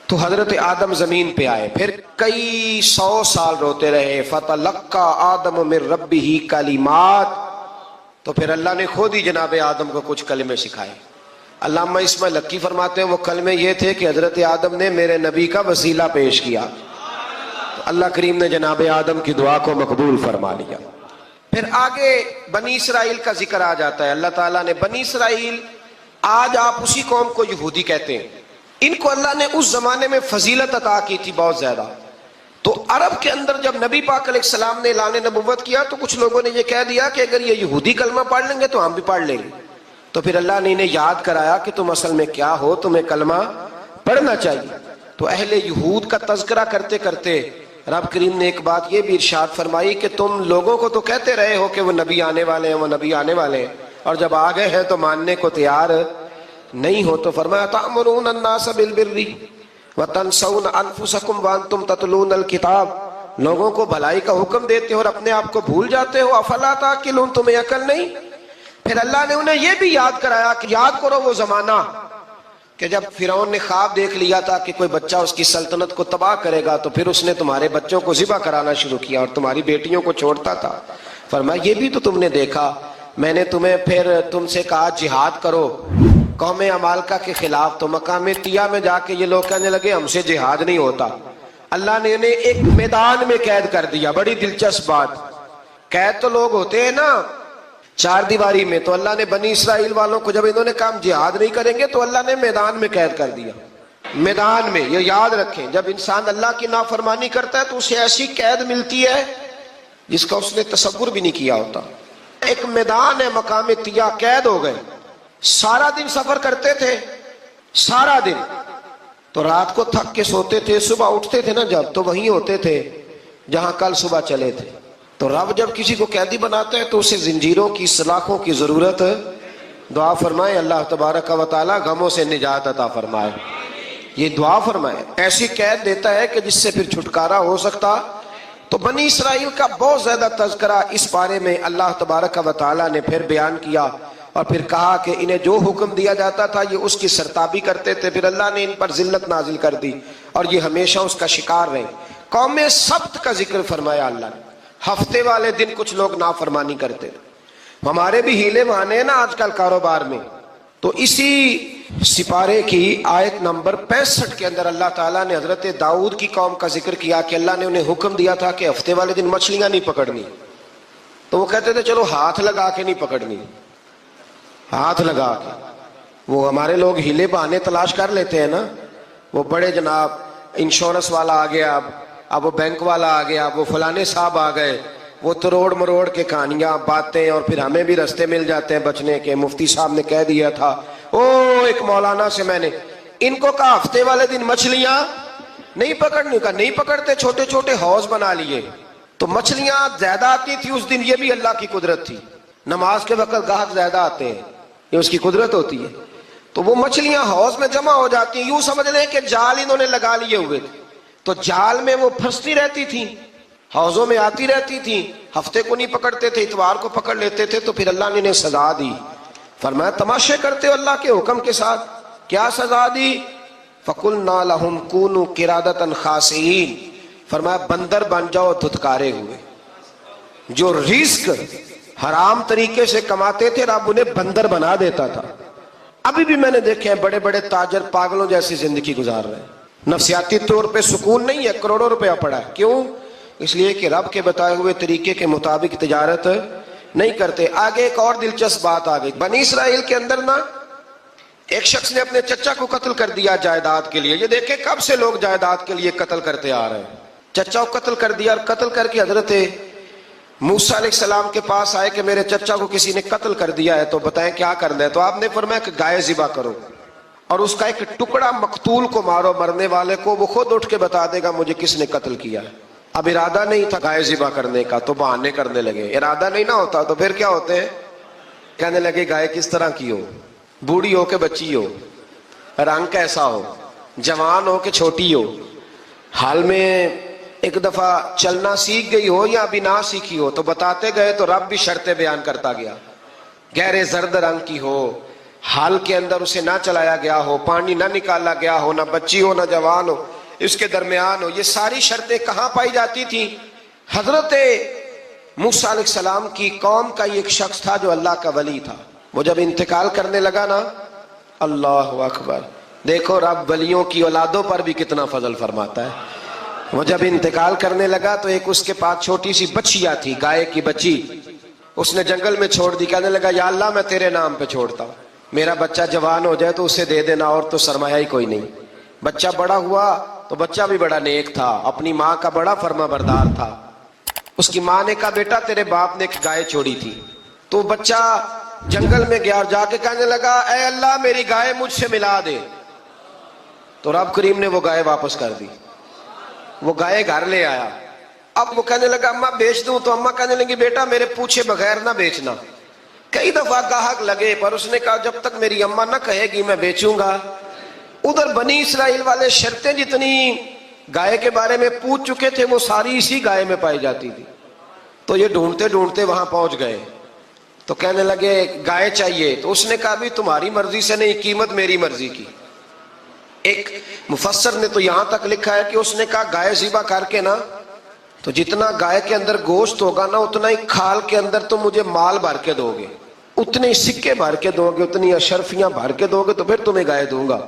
تو حضرت آدم زمین پہ آئے، پھر کئی 100 سال روتے رہے. فَتَلَقَّى آدَمُ مِن رَبِّهِ کَلِمَاتٍ، تو پھر اللہ نے خود ہی جناب آدم کو کچھ کلمے سکھائے. علامہ اسماعیل لکی فرماتے ہیں وہ کلمے یہ تھے کہ حضرت آدم نے میرے نبی کا وسیلہ پیش کیا، تو اللہ کریم نے جناب آدم کی دعا کو مقبول فرما لیا. پھر آگے بنی اسرائیل کا ذکر آ جاتا ہے. اللہ تعالیٰ نے بنی اسرائیل، آج آپ اسی قوم کو یہودی کہتے ہیں، ان کو اللہ نے اس زمانے میں فضیلت عطا کی تھی بہت زیادہ. تو عرب کے اندر جب نبی پاک علیہ السلام نے اعلان نبوت کیا تو کچھ لوگوں نے یہ کہہ دیا کہ اگر یہ یہودی کلمہ پڑھ لیں گے تو ہم بھی پڑھ لیں گے. تو پھر اللہ نے انہیں یاد کرایا کہ تم اصل میں کیا ہو، تمہیں کلمہ پڑھنا چاہیے. تو اہل یہود کا تذکرہ کرتے کرتے رب کریم نے ایک بات یہ بھی ارشاد فرمائی کہ تم لوگوں کو تو کہتے رہے ہو کہ وہ نبی آنے والے ہیں، وہ نبی آنے والے ہیں، اور جب آ گئے ہیں تو ماننے کو تیار نہیں ہو. تو فرمایا تأمرون الناس بالبر وتنسون انفسکم وانتم تتلون الکتاب، لوگوں کو بھلائی کا حکم دیتے ہو اور اپنے آپ کو بھول جاتے ہو. افلا تعقلون، تمہیں عقل نہیں؟ پھر اللہ نے انہیں یہ بھی یاد کرایا کہ یاد کرو وہ زمانہ کہ جب فرعون نے خواب دیکھ لیا تھا کہ کوئی بچہ اس کی سلطنت کو تباہ کرے گا، تو پھر اس نے تمہارے بچوں کو ذبح کرانا شروع کیا اور تمہاری بیٹیوں کو چھوڑتا تھا۔ فرمایا یہ بھی تو تم نے دیکھا، میں نے تمہیں پھر تم سے کہا جہاد کرو قوم عمالقہ کے خلاف، تو مقام طیہ میں جا کے یہ لوگ کہنے لگے ہم سے جہاد نہیں ہوتا۔ اللہ نے انہیں ایک میدان میں قید کر دیا۔ بڑی دلچسپ بات، قید تو لوگ ہوتے ہیں نا چار دیواری میں، تو اللہ نے بنی اسرائیل والوں کو جب انہوں نے کہا جہاد نہیں کریں گے تو اللہ نے میدان میں قید کر دیا۔ میدان میں، یہ یاد رکھیں، جب انسان اللہ کی نافرمانی کرتا ہے تو اسے ایسی قید ملتی ہے جس کا اس نے تصور بھی نہیں کیا ہوتا۔ ایک میدان ہے مقام طیہ، قید ہو گئے، سارا دن سفر کرتے تھے، سارا دن، تو رات کو تھک کے سوتے تھے، صبح اٹھتے تھے نا جب، تو وہیں ہوتے تھے جہاں کل صبح چلے تھے۔ تو رب جب کسی کو قیدی بناتا ہے تو اسے زنجیروں کی سلاخوں کی ضرورت، دعا فرمائے اللہ تبارک و تعالی غموں سے نجات عطا فرمائے، یہ دعا فرمائے۔ ایسی قید دیتا ہے کہ جس سے پھر چھٹکارا ہو سکتا۔ تو بنی اسرائیل کا بہت زیادہ تذکرہ اس بارے میں اللہ تبارک و تعالی نے پھر بیان کیا، اور پھر کہا کہ انہیں جو حکم دیا جاتا تھا یہ اس کی سرتابی کرتے تھے، پھر اللہ نے ان پر ذلت نازل کر دی اور یہ ہمیشہ اس کا شکار رہے۔ قوم سبت کا ذکر فرمایا اللہ نے، ہفتے والے دن کچھ لوگ نافرمانی کرتے تھے۔ ہمارے بھی ہیلے بہانے ہیں نا آج کل کاروبار میں، تو اسی سپارے کی آیت نمبر 65 کے اندر اللہ تعالیٰ نے حضرت داؤد کی قوم کا ذکر کیا کہ اللہ نے انہیں حکم دیا تھا کہ ہفتے والے دن مچھلیاں نہیں پکڑنی، تو وہ کہتے تھے چلو ہاتھ لگا کے نہیں پکڑنی، ہاتھ لگا کے۔ وہ ہمارے لوگ ہیلے بہانے تلاش کر لیتے ہیں نا، وہ بڑے جناب انشورنس والا آ گیا، اب وہ بینک والا آ گیا، اب وہ فلانے صاحب آ گئے، وہ تروڑ مروڑ کے کہانیاں باتیں، اور پھر ہمیں بھی رستے مل جاتے ہیں بچنے کے۔ مفتی صاحب نے کہہ دیا تھا، ایک مولانا سے میں نے ان کو کہا ہفتے والے دن مچھلیاں نہیں پکڑنی، کہا نہیں پکڑتے، چھوٹے چھوٹے حوض بنا لیے، تو مچھلیاں زیادہ آتی تھی اس دن، یہ بھی اللہ کی قدرت تھی۔ نماز کے وقت گاہک زیادہ آتے ہیں، یہ اس کی قدرت ہوتی ہے، تو وہ مچھلیاں حوض میں جمع ہو جاتی ہیں۔ یوں سمجھ لیں کہ جال انہوں نے لگا لیے ہوئے تھے، تو جال میں وہ پھنستی رہتی تھی، حوضوں میں آتی رہتی تھی، ہفتے کو نہیں پکڑتے تھے، اتوار کو پکڑ لیتے تھے، تو پھر اللہ نے انہیں سزا دی۔ فرمایا تماشے کرتے ہو اللہ کے حکم کے ساتھ، کیا سزا دی؟ فَقُلْنَا لَهُمْ كُونُوا قِرَادَةً خَاسِئِينَ، فرمایا بندر بن جاؤ دھتکارے ہوئے۔ جو رزق حرام طریقے سے کماتے تھے رب انہیں بندر بنا دیتا تھا۔ ابھی بھی میں نے دیکھے ہیں بڑے بڑے تاجر پاگلوں جیسی زندگی گزار رہے ہیں، نفسیاتی طور پہ سکون نہیں ہے، کروڑوں روپیہ پڑا ہے۔ کیوں؟ اس لیے کہ رب کے بتائے ہوئے طریقے کے مطابق تجارت نہیں کرتے۔ آگے ایک اور دلچسپ بات آ گئی، بنی اسرائیل کے اندر نا ایک شخص نے اپنے چچا کو قتل کر دیا جائیداد کے لیے۔ یہ دیکھیں کب سے لوگ جائیداد کے لیے قتل کرتے آ رہے ہیں۔ چچا کو قتل کر دیا، اور قتل کر کے حضرت موسیٰ علیہ السلام کے پاس آئے کہ میرے چچا کو کسی نے قتل کر دیا ہے، تو بتائیں کیا کرنا ہے؟ تو آپ نے فرمایا کہ گائے ذبح کرو، اور اس کا ایک ٹکڑا مقتول کو مارو، مرنے والے کو، وہ خود اٹھ کے بتا دے گا مجھے کس نے قتل کیا ہے۔ اب ارادہ نہیں تھا گائے ذبح کرنے کا تو بہانے کرنے لگے۔ ارادہ نہیں نہ ہوتا تو پھر کیا ہوتے ہیں؟ کہنے لگے گائے کس طرح کی ہو، بوڑھی ہو کہ بچی ہو، رنگ کیسا ہو، جوان ہو کہ چھوٹی ہو، حال میں ایک دفعہ چلنا سیکھ گئی ہو یا ابھی نہ سیکھی ہو، تو بتاتے گئے تو رب بھی شرطیں بیان کرتا گیا۔ گہرے زرد رنگ کی ہو، حال کے اندر اسے نہ چلایا گیا ہو، پانی نہ نکالا گیا ہو، نہ بچی ہو نہ جوان ہو، اس کے درمیان ہو۔ یہ ساری شرطیں کہاں پائی جاتی تھیں؟ حضرت موسیٰ علیہ السلام کی قوم کا ایک شخص تھا جو اللہ کا ولی تھا، وہ جب انتقال کرنے لگا نا، اللہ اکبر، دیکھو رب ولیوں کی اولادوں پر بھی کتنا فضل فرماتا ہے۔ وہ جب انتقال کرنے لگا تو ایک اس کے پاس چھوٹی سی بچیا تھی، گائے کی بچی، اس نے جنگل میں چھوڑ دی۔ کہنے لگا یا اللہ میں تیرے نام پہ چھوڑتا ہوں، میرا بچہ جوان ہو جائے تو اسے دے دینا، اور تو سرمایہ ہی کوئی نہیں۔ بچہ بڑا ہوا تو بچہ بھی بڑا نیک تھا، اپنی ماں کا بڑا فرما بردار تھا۔ اس کی ماں نے کہا بیٹا تیرے باپ نے ایک گائے چھوڑی تھی، تو بچہ جنگل میں گیا اور جا کے کہنے لگا اے اللہ میری گائے مجھ سے ملا دے، تو رب کریم نے وہ گائے واپس کر دی، وہ گائے گھر لے آیا۔ اب وہ کہنے لگا اماں بیچ دوں، تو اماں کہنے لگی بیٹا میرے پوچھے بغیر نہ بیچنا۔ کئی دفعہ گاہک لگے پر اس نے کہا جب تک میری اماں نہ کہے گی میں بیچوں گا۔ ادھر بنی اسرائیل والے شرطیں جتنی گائے کے بارے میں پوچھ چکے تھے وہ ساری اسی گائے میں پائی جاتی تھی، تو یہ ڈھونڈتے ڈھونڈتے وہاں پہنچ گئے۔ تو کہنے لگے گائے چاہیے، تو اس نے کہا بھی تمہاری مرضی سے نہیں، قیمت میری مرضی کی۔ ایک مفسر نے تو یہاں تک لکھا ہے کہ اس نے کہا گائے ذبح کر کے نا، تو جتنا گائے کے اندر گوشت ہوگا نا اتنا ہی کھال کے اندر تو مجھے مال بھر کے دو گے، اتنے ہی سکے بھر کے دو گے، اتنی اشرفیاں بھر کے دو گے تو پھر تمہیں گائے دوں گا۔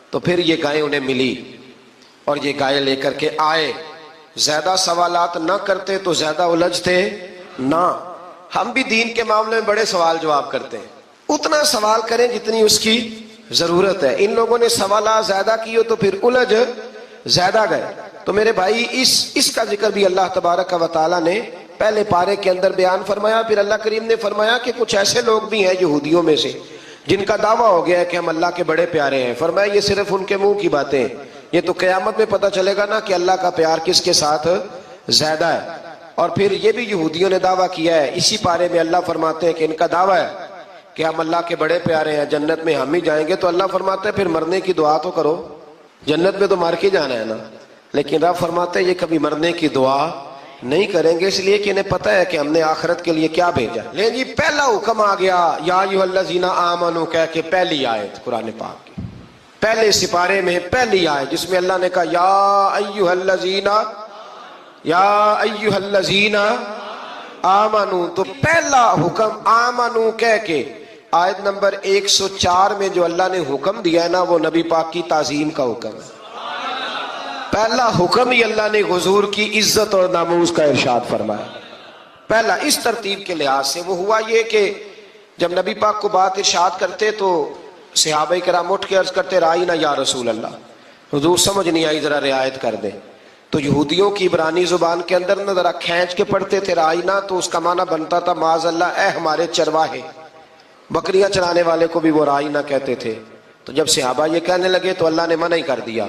تو پھر یہ گائے انہیں ملی اور یہ گائے لے کر کے آئے۔ زیادہ سوالات نہ کرتے تو زیادہ الجھتے نہ۔ ہم بھی دین کے معاملے میں بڑے سوال جواب کرتے ہیں، اتنا سوال کریں جتنی اس کی ضرورت ہے۔ ان لوگوں نے سوالات زیادہ کیے تو پھر الجھ زیادہ گئے۔ تو میرے بھائی اس کا ذکر بھی اللہ تبارک و تعالیٰ نے پہلے پارے کے اندر بیان فرمایا۔ پھر اللہ کریم نے فرمایا کہ کچھ ایسے لوگ بھی ہیں یہودیوں میں سے جن کا دعویٰ ہو گیا ہے کہ ہم اللہ کے بڑے پیارے ہیں۔ فرمایا یہ صرف ان کے منہ کی باتیں ہیں، یہ تو قیامت میں پتہ چلے گا نا کہ اللہ کا پیار کس کے ساتھ زیادہ ہے۔ اور پھر یہ بھی یہودیوں نے دعویٰ کیا ہے، اسی پارے میں اللہ فرماتے ہیں کہ ان کا دعویٰ ہے کہ ہم اللہ کے بڑے پیارے ہیں، جنت میں ہم ہی جائیں گے۔ تو اللہ فرماتے ہیں پھر مرنے کی دعا تو کرو، جنت میں تو مر کے جانا ہے نا۔ لیکن رب فرماتے ہیں یہ کبھی مرنے کی دعا نہیں کریں گے، اس لیے کہ انہیں پتہ ہے کہ ہم نے آخرت کے لیے کیا بھیجا۔ لیکن جی پہلا حکم آ گیا یا ایھا الذین آمنوا کہہ کے، پہلی آیت قرآن پاک کی پہلے سپارے میں پہلی آیت جس میں اللہ نے کہا یا ایھا الذین آمنوا، تو پہلا حکم آمنوا کہہ کے۔ آیت نمبر 104 میں جو اللہ نے حکم دیا ہے نا وہ نبی پاک کی تعظیم کا حکم ہے۔ پہلا حکم ہی اللہ نے حضور کی عزت اور ناموس کا ارشاد فرمایا۔ پہلا اس ترتیب کے لحاظ سے وہ ہوا یہ کہ جب نبی پاک کو بات ارشاد کرتے تو صحابہ کرام اٹھ کے عرض کرتے رائینا یا رسول اللہ، حضور سمجھ نہیں آئی ذرا رعایت کر دیں۔ تو یہودیوں کی عبرانی زبان کے اندر نہ ذرا کھینچ کے پڑھتے تھے رائینا، تو اس کا معنی بنتا تھا معاذ اللہ اے ہمارے چرواہے، بکریاں چرانے والے کو بھی وہ رائینا کہتے تھے۔ تو جب صحابہ یہ کہنے لگے تو اللہ نے منع ہی کر دیا،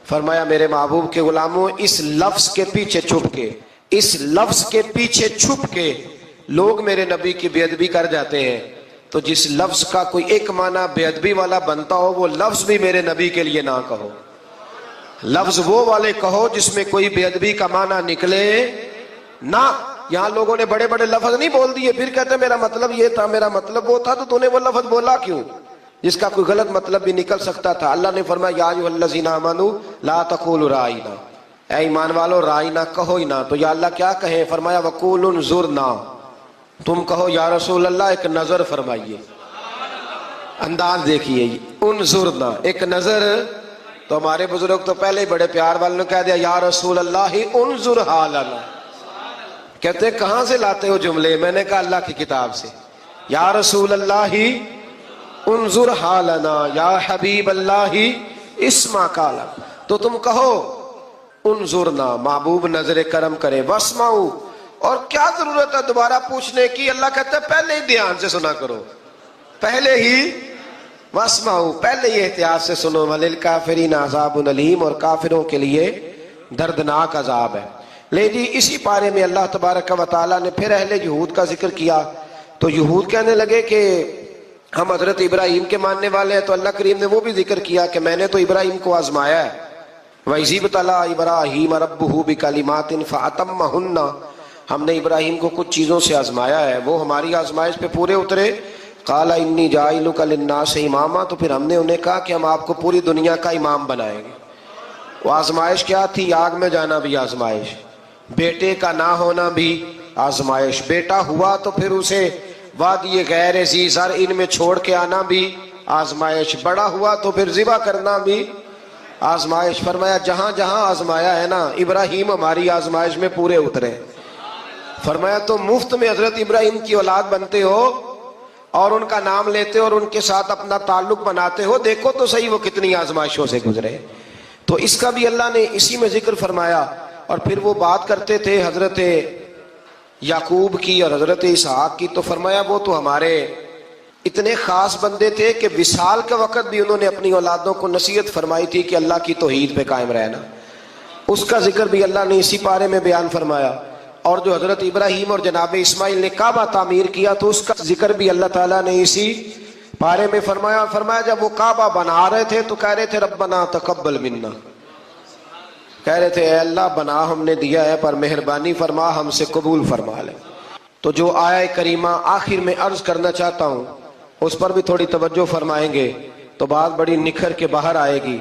فرمایا میرے محبوب کے غلاموں اس لفظ کے پیچھے چھپ کے، اس لفظ کے پیچھے چھپ کے لوگ میرے نبی کی بے ادبی کر جاتے ہیں۔ تو جس لفظ کا کوئی ایک معنی بے ادبی والا بنتا ہو وہ لفظ بھی میرے نبی کے لیے نہ کہو، لفظ وہ والے کہو جس میں کوئی بے ادبی کا معنی نکلے نہ۔ یہاں لوگوں نے بڑے بڑے لفظ نہیں بول دیے، پھر کہتے میرا مطلب یہ تھا، میرا مطلب وہ تھا، تو نے وہ لفظ بولا کیوں جس کا کوئی غلط مطلب بھی نکل سکتا تھا۔ اللہ نے فرمایا یا ایھا الذین آمنوا لا تقولوا رائینا، اے ایمان والو رائینا کہو ہی نہ۔ تو یا اللہ کیا کہیں؟ فرمایا وقولوا انظرنا، تم کہو یا رسول اللہ ایک نظر فرمائیے۔ انداز دیکھیے، انظرنا ایک نظر۔ تو ہمارے بزرگ تو پہلے ہی بڑے پیار والوں نے کہہ دیا یا رسول اللہ انظر حالنا۔ کہتے کہاں سے لاتے ہو جملے؟ میں نے کہا اللہ کی کتاب سے۔ یا رسول اللہ انظر حالنا، یا حبیب اللہ اسمع قالا، تو تم کہو انظرنا، محبوب نظر کرم کرے، واسمعوا، اور کیا ضرورت ہے دوبارہ پوچھنے کی؟ اللہ کہتا ہے پہلے ہی دھیان سے سنا کرو، پہلے ہی واسمعوا، پہلے ہی احتیاط سے سنو۔ وللکافرین عذاب علیم، اور کافروں کے لیے دردناک عذاب ہے۔ لے جی اسی پارے میں اللہ تبارک و تعالیٰ نے پھر اہل یہود کا ذکر کیا۔ تو یہود کہنے لگے کہ ہم حضرت ابراہیم کے ماننے والے ہیں، تو اللہ کریم نے وہ بھی ذکر کیا کہ میں نے تو ابراہیم کو آزمایا ہے۔ وَإِذِ ابْتَلَىٰ إِبْرَاهِيمَ رَبُّهُ بِكَلِمَاتٍ فَأَتَمَّهُنَّ، ہم نے ابراہیم کو کچھ چیزوں سے آزمایا ہے، وہ ہماری آزمائش پہ پورے اترے۔ قَالَ إِنِّي جَاعِلُكَ لِلنَّاسِ إِمَامًا، تو پھر ہم نے انہیں کہا کہ ہم آپ کو پوری دنیا کا امام بنائیں گے۔ وہ آزمائش کیا تھی؟ آگ میں جانا بھی آزمائش، بیٹے کا نہ ہونا بھی آزمائش، بیٹا ہوا تو پھر اسے وادی غیر ذی زرع میں چھوڑ کے آنا بھی آزمائش، بڑا ہوا تو پھر ذبح کرنا بھی آزمائش۔ فرمایا جہاں جہاں آزمایا ہے نا ابراہیم ہماری آزمائش میں پورے اترے۔ فرمایا تو مفت میں حضرت ابراہیم کی اولاد بنتے ہو اور ان کا نام لیتے ہو اور ان کے ساتھ اپنا تعلق بناتے ہو، دیکھو تو صحیح وہ کتنی آزمائشوں سے گزرے۔ تو اس کا بھی اللہ نے اسی میں ذکر فرمایا۔ اور پھر وہ بات کرتے تھے حضرت یعقوب کی اور حضرت اسحاق کی، تو فرمایا وہ تو ہمارے اتنے خاص بندے تھے کہ وصال کے وقت بھی انہوں نے اپنی اولادوں کو نصیحت فرمائی تھی کہ اللہ کی توحید پہ قائم رہنا۔ اس کا ذکر بھی اللہ نے اسی پارے میں بیان فرمایا۔ اور جو حضرت ابراہیم اور جناب اسماعیل نے کعبہ تعمیر کیا تو اس کا ذکر بھی اللہ تعالیٰ نے اسی پارے میں فرمایا۔ فرمایا جب وہ کعبہ بنا رہے تھے تو کہہ رہے تھے ربنا تقبل منا، کہہ رہے تھے اے اللہ بنا ہم نے دیا ہے پر مہربانی فرما ہم سے قبول فرما لے۔ تو جو آیہ کریمہ آخر میں عرض کرنا چاہتا ہوں اس پر بھی تھوڑی توجہ فرمائیں گے تو بات بڑی نکھر کے باہر آئے گی۔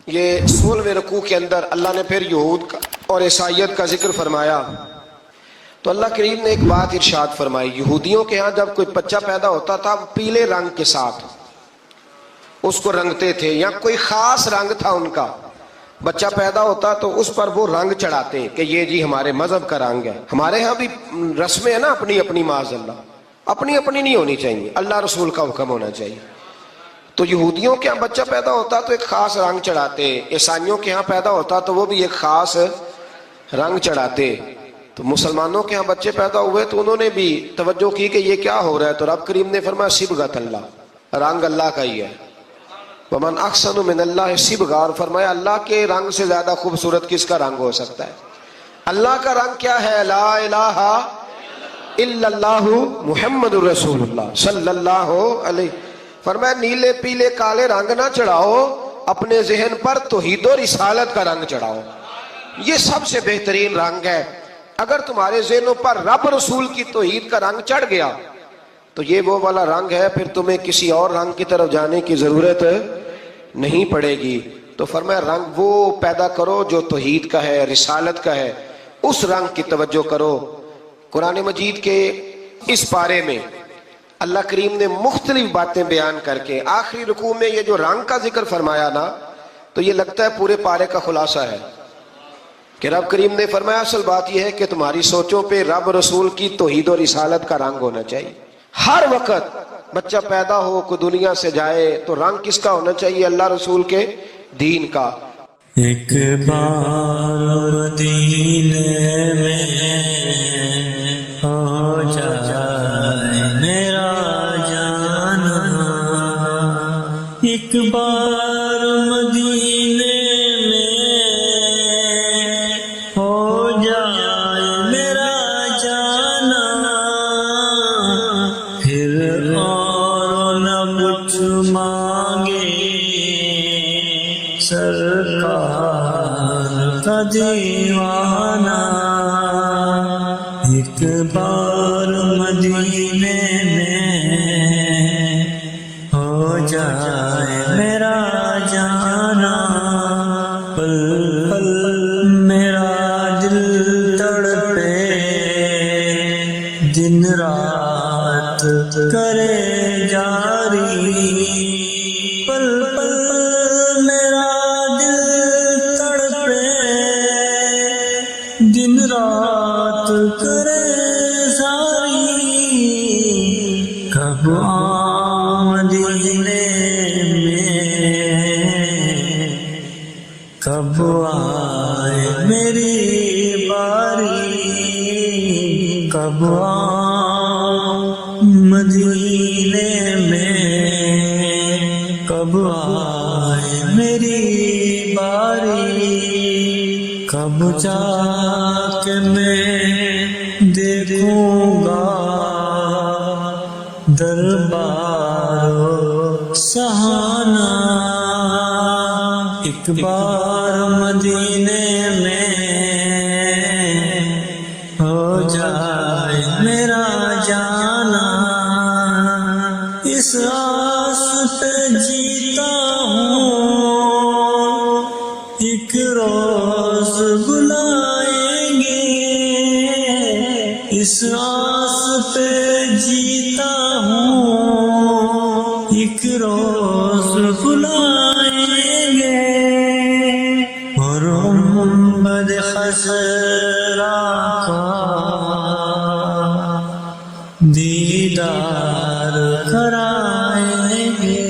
یہ 16ویں رکوع کے اندر اللہ نے پھر یہود کا اور عیسائیت کا ذکر فرمایا تو اللہ کریم نے ایک بات ارشاد فرمائی، یہودیوں کے ہاں جب کوئی بچہ پیدا ہوتا تھا پیلے رنگ کے ساتھ اس کو رنگتے تھے، یا کوئی خاص رنگ تھا ان کا، بچہ پیدا ہوتا تو اس پر وہ رنگ چڑھاتے کہ یہ جی ہمارے مذہب کا رنگ ہے۔ ہمارے ہاں بھی رسمیں ہیں نا اپنی اپنی، معاذ اللہ اپنی اپنی نہیں ہونی چاہیے، اللہ رسول کا حکم ہونا چاہیے۔ تو یہودیوں کے ہاں بچہ پیدا ہوتا تو ایک خاص رنگ چڑھاتے، عیسائیوں کے ہاں پیدا ہوتا تو وہ بھی ایک خاص رنگ چڑھاتے۔ تو مسلمانوں کے ہاں بچے پیدا ہوئے تو انہوں نے بھی توجہ کی کہ یہ کیا ہو رہا ہے، تو رب کریم نے فرمایا صبغۃ اللہ، رنگ اللہ کا ہی ہے۔ ومن احسن من اللہ صبغہ، اور فرمایا اللہ کے رنگ سے زیادہ خوبصورت کس کا رنگ ہو سکتا ہے؟ اللہ کا رنگ کیا ہے؟ لا الہ الا اللہ محمد الرسول اللہ صلی اللہ علیہ۔ فرمایا نیلے پیلے کالے رنگ نہ چڑھاؤ، اپنے ذہن پر توحید و رسالت کا رنگ چڑھاؤ، یہ سب سے بہترین رنگ ہے۔ اگر تمہارے ذہنوں پر رب رسول کی توحید کا رنگ چڑھ گیا تو یہ وہ والا رنگ ہے، پھر تمہیں کسی اور رنگ کی طرف جانے کی ضرورت نہیں پڑے گی۔ تو فرمایا رنگ وہ پیدا کرو جو توحید کا ہے، رسالت کا ہے، اس رنگ کی توجہ کرو۔ قرآن مجید کے اس پارے میں اللہ کریم نے مختلف باتیں بیان کر کے آخری رکوع میں یہ جو رنگ کا ذکر فرمایا نا، تو یہ لگتا ہے پورے پارے کا خلاصہ ہے کہ رب کریم نے فرمایا اصل بات یہ ہے کہ تمہاری سوچوں پہ رب رسول کی توحید و رسالت کا رنگ ہونا چاہیے۔ ہر وقت بچہ پیدا ہو، کوئی دنیا سے جائے تو رنگ کس کا ہونا چاہیے؟ اللہ رسول کے دین کا۔ ایک بار مدینے میں ہو جائے میرا جانا، ایک بار مدینے میں ہو جائے میرا جانا، پھر اور نہ کچھ مانگے سرکار کا دیوانہ، ایک بار مدینے میں ہو جائے میرا جانا، پل پل میرا دل تڑپے، دن رات کرے جاری، پل پل میرا دل تڑپے، دن رات کرے ساری، کب مدینے میں، کب آئے میری باری، کب مدینے میں، کب آئے میری باری، کب جا کے میں دیکھوں گا دربار سہانا، ایک بار مدینے میں ہو جائے میرا جانا، اس آس پہ جیتا ہوں، ایک روز بلائیں گے، اس آس پہ جیتا ہوں، ایک روز بلائیں گے، اور امت خسرا کا دیدار کرائیں گے،